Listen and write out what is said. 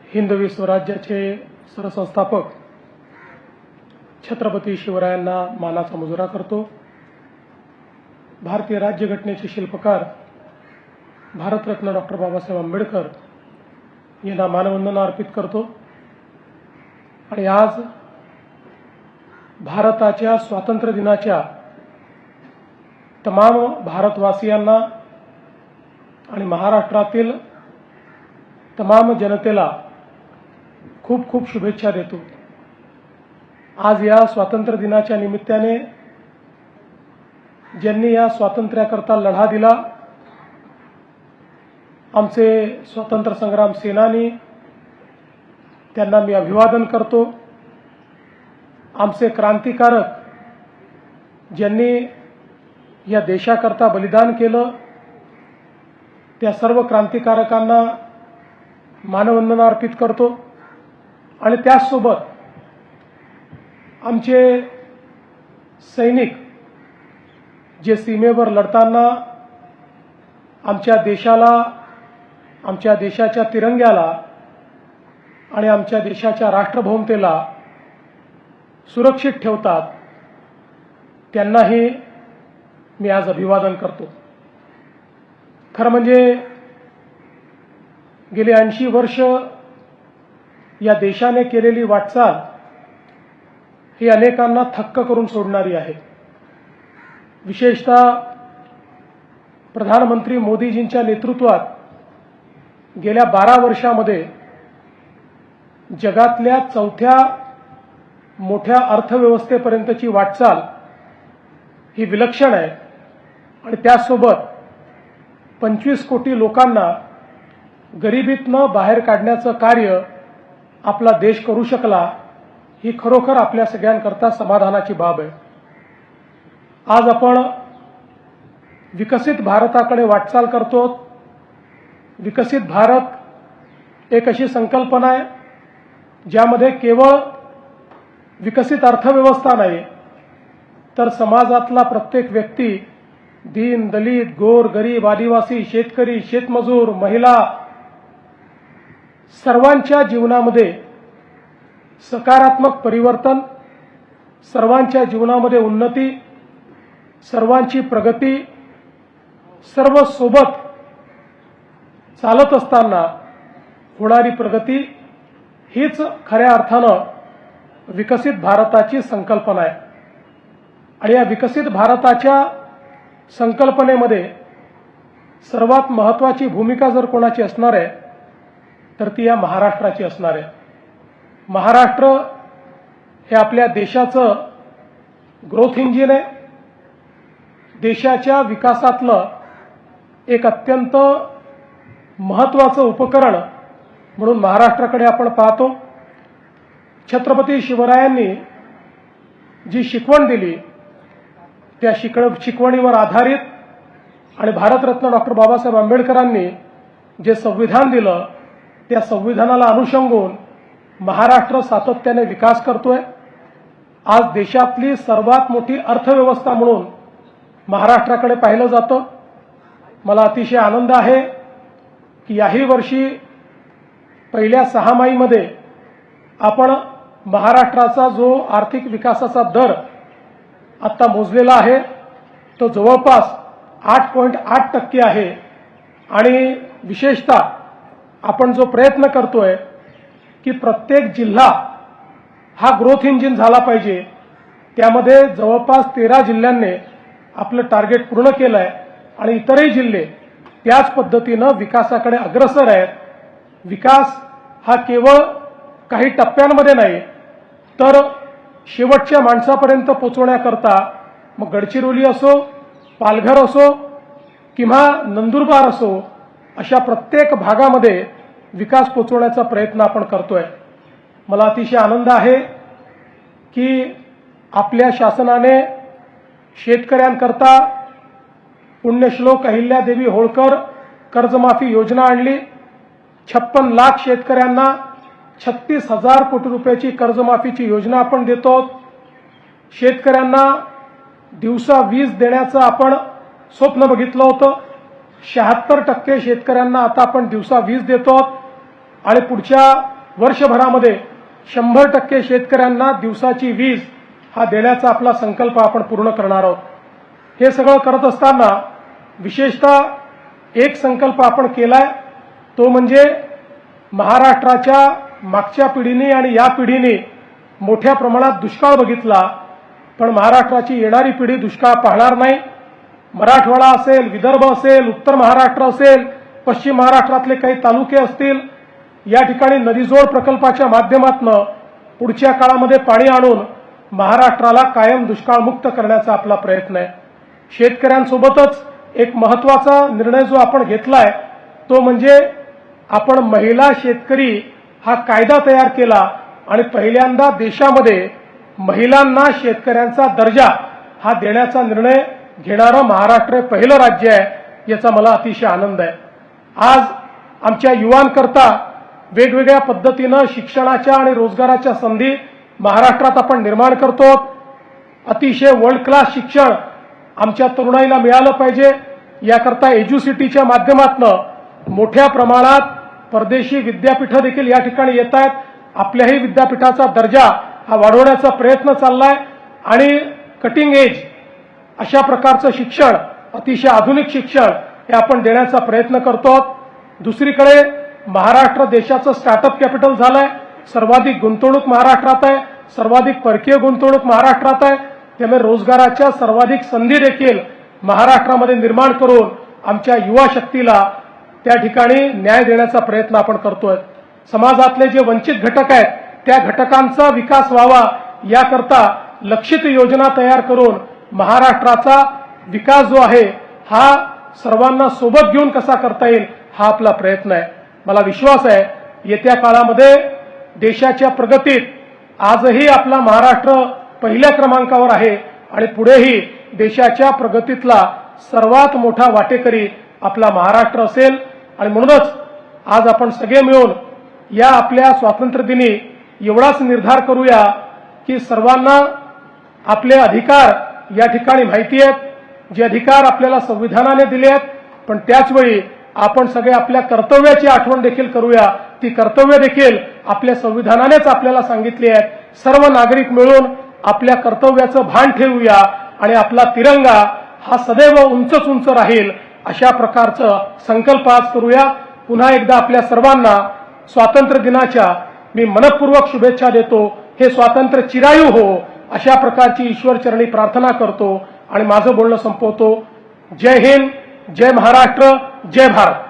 हिंदवी स्वराज्याचे सरसंस्थापक छत्रपती शिवरायांना मानाचा मुजरा करतो। भारतीय राज्यघटनेचे शिल्पकार भारतरत्न डॉक्टर बाबासाहेब आंबेडकर यांना मानवंदना अर्पित करतो। आणि आज भारताच्या स्वातंत्र्य दिनाच्या तमाम भारतवासियांना आणि महाराष्ट्रातील तमाम जनतेला खूप खूप शुभेच्छा देतो। आज या स्वातंत्र्य दिनाच्या निमित्ताने ज्यांनी या स्वातंत्र्याकरता लढा दिला, आमचे स्वातंत्र्य संग्राम सेनानी, त्यांना मी अभिवादन करतो। आमचे क्रांतिकारक ज्यांनी या देशाकरता बलिदान केलं, त्या सर्व क्रांतिकारकांना मानवंदना अर्पित करतो। आणि त्याचसोबत आमचे सैनिक जे सीमेवर लढताना आमच्या देशाला, आमच्या देशाच्या तिरंग्याला आणि आमच्या देशाच्या राष्ट्रभूमतेला सुरक्षित ठेवतात, त्यांनाही मी आज अभिवादन करतो। खरं म्हणजे गेली 80 वर्ष या देशाने केलेली वाटचाल ही अनेकांना थक्क करून सोडणारी आहे। विशेषतः प्रधानमंत्री मोदीजींच्या नेतृत्वात गेल्या 12 वर्षामध्ये जगातल्या चौथ्या मोठ्या अर्थव्यवस्थेपर्यंतची वाटचाल ही विलक्षण आहे। आणि त्यासोबत 25 कोटी लोकांना गरिबीतनं बाहेर काढण्याचं कार्य आपला देश करू शकला, ही खरोखर आपल्या सगळ्यांकरता समाधानाची बाब आहे। आज आपण विकसित भारताकडे वाटचाल करतो। विकसित भारत एक अशी संकल्पना आहे ज्यामध्ये केवळ विकसित अर्थव्यवस्था नाही, तर समाजातला प्रत्येक व्यक्ती, दीन दलित, गोर गरीब, आदिवासी, शेतकरी, शेतमजूर, महिला, सर्वांच्या जीवनामध्ये सकारात्मक परिवर्तन, सर्वांच्या जीवनामध्ये उन्नती, सर्वांची प्रगती, सर्व सोबत चालत असताना होणारी प्रगती हीच खऱ्या अर्थानं विकसित भारताची संकल्पना आहे। आणि या विकसित भारताच्या संकल्पनेमध्ये सर्वात महत्त्वाची भूमिका जर कोणाची असणार आहे तर ती या महाराष्ट्राची असणार आहे। महाराष्ट्र हे आपल्या देशाचं ग्रोथ इंजिन आहे। देशाच्या विकासातलं एक अत्यंत महत्त्वाचं उपकरण म्हणून महाराष्ट्राकडे आपण पाहतो। छत्रपती शिवरायांनी जी शिकवण दिली, त्या शिकवणीवर आधारित आणि भारतरत्न डॉक्टर बाबासाहेब आंबेडकरांनी जे संविधान दिलं, त्या संविधानाला अनुसंगून महाराष्ट्र सातत्याने विकास करतोय। आज देशातली सर्वात मोठी अर्थव्यवस्था म्हणून महाराष्ट्राकडे पाहिलं जातं। मला अतिशय आनंद आहे की याही वर्षी पहिल्या 6 महिन्यामध्ये आपण महाराष्ट्राचा जो आर्थिक विकासाचा दर आता मोजलेला आहे तो जवळपास 8.8% आहे। आणि विशेषतः आपण जो प्रयत्न करतोय की प्रत्येक जिल्हा हा ग्रोथ इंजिन झाला पाहिजे, त्यामध्ये जवळपास 13 जिल्ह्यांनी आपलं टार्गेट पूर्ण केलं आहे आणि इतरही जिल्हे त्याच पद्धतीनं विकासाकडे अग्रसर आहेत। विकास हा केवळ काही टप्प्यांमध्ये नाही, तर शेवटच्या माणसापर्यंत पोहोचवण्याकरता मग गडचिरोली असो, पालघर असो किंवा नंदुरबार असो, अशा प्रत्येक भागामध्ये विकास पोहोचवण्याचा प्रयत्न आपण करतोय। मला अतिशय आनंद आहे की आपल्या शासनाने शेतकऱ्यांकरता पुण्यश्लोक अहिल्यादेवी होळकर कर्जमाफी योजना आणली। 56 लाख शेतकऱ्यांना 36,000 कोटी रुपयाची कर्जमाफीची योजना आपण देतो। शेतकऱ्यांना दिवसा वीज देण्याचं आपण स्वप्न बघितलं होतं। 76% शेतकऱ्यांना आता आपण दिवसा वीज देतो आणि पुढच्या वर्षभरामध्ये 100% शेतकऱ्यांना दिवसाची वीज हा देण्याचा आपला संकल्प आपण पूर्ण करणार आहोत. हे सगळं करत असताना विशेषतः एक संकल्प आपण केलाय, तो म्हणजे महाराष्ट्राच्या मागच्या पिढीने आणि या पिढीने मोठ्या प्रमाणात दुष्काळ बघितला, पण महाराष्ट्राची येणारी पिढी दुष्काळ पाहणार नाही. मराठवाडा असेल, विदर्भ असेल, उत्तर महाराष्ट्र असेल, पश्चिम महाराष्ट्रातले काही तालुके असतील, या ठिकाणी नदीजोड प्रकल्पाच्या माध्यमातून पुढच्या काळामध्ये पाणी आणून महाराष्ट्राला कायम दुष्काळमुक्त करण्याचा आपला प्रयत्न आहे. शेतकऱ्यांसोबतच एक महत्त्वाचा निर्णय जो आपण घेतलाय तो म्हणजे आपण महिला शेतकरी हा कायदा तयार केला आणि पहिल्यांदा देशामध्ये महिलांना शेतकऱ्यांचा दर्जा हा देण्याचा निर्णय घेणारं महाराष्ट्र पहिलं राज्य आहे. याचा मला अतिशय आनंद आहे. आज आमच्या युवांकरता वेगवेगळ्या पद्धतीनं शिक्षणाच्या आणि रोजगाराच्या संधी महाराष्ट्रात आपण निर्माण करतो. अतिशय वर्ल्ड क्लास शिक्षण आमच्या तरुणाईला मिळालं पाहिजे, याकरता एज्युसिटीच्या माध्यमातून मोठ्या प्रमाणात परदेशी विद्यापीठं देखील या ठिकाणी येत आहेत. आपल्याही विद्यापीठाचा दर्जा हा वाढवण्याचा प्रयत्न चाललाय आणि कटिंग एज अशा प्रकारचं शिक्षण, अतिशय आधुनिक शिक्षण हे आपण देण्याचा प्रयत्न करतो. दुसरीकडे महाराष्ट्र देशाचं स्टार्टअप कॅपिटल झालंय. सर्वाधिक गुंतवणूक महाराष्ट्रात आहे, सर्वाधिक परकीय गुंतवणूक महाराष्ट्रात आहे. त्यामुळे रोजगाराच्या सर्वाधिक संधी देखील महाराष्ट्रामध्ये निर्माण करून आमच्या युवा शक्तीला त्या ठिकाणी न्याय देण्याचा प्रयत्न आपण करतोय. समाजातले जे वंचित घटक आहेत त्या घटकांचा विकास व्हावा याकरता लक्षित योजना तयार करून महाराष्ट्राचा विकास जो आहे हा सर्वांना सोबत घेऊन कसा करता येईल हा आपला प्रयत्न आहे. मला विश्वास आहे येत्या काळामध्ये देशाच्या प्रगतीत आजही आपला महाराष्ट्र पहिल्या क्रमांकावर आहे आणि पुढेही देशाच्या प्रगतीतला सर्वात मोठा वाटेकरी आपला महाराष्ट्र असेल. आणि म्हणूनच आज आपण सगळे मिळून या आपल्या स्वातंत्र्य दिनी एवढाच निर्धार करूया की सर्वांना आपले अधिकार या ठिकाणी माहिती आहेत, जे अधिकार आपल्याला संविधानाने दिले आहेत, पण त्याचवेळी आपण सगळे आपल्या कर्तव्याची आठवण देखील करूया. ती कर्तव्य देखील आपल्या संविधानानेच आपल्याला सांगितली आहेत. सर्व नागरिक मिळून आपल्या कर्तव्याचं भान ठेवूया आणि आपला तिरंगा हा सदैव उंचच उंच राहील अशा प्रकारचं संकल्प आज करूया. पुन्हा एकदा आपल्या सर्वांना स्वातंत्र्य दिनाच्या मी मनपूर्वक शुभेच्छा देतो. हे स्वातंत्र्य चिरायू हो अशा प्रकारची ईश्वरचरणी प्रार्थना करतो आणि माझं बोलणं संपवतो. जय हिंद, जय महाराष्ट्र, जय भारत.